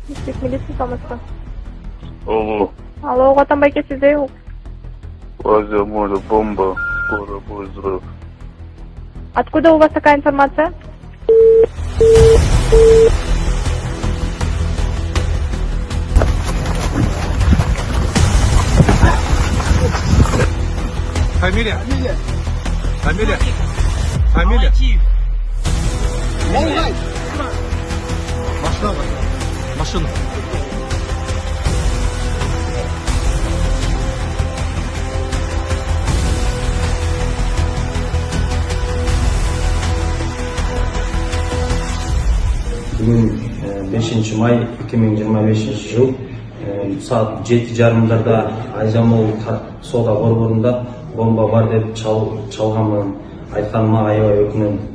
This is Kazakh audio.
Здесь милиция, Самарская. Алло, Алло, Гатанбайке сизде. Азия, море, бомба, скоро будет взрыв. Откуда у вас такая информация? Фамилия? Фамилия? Фамилия? Машина. Машина. Бүгін 5 май 2025 жыл саат 7:30 Айжамол сода борборунда бомба бар деп чалганмын айтканыма аябай өкүнөм.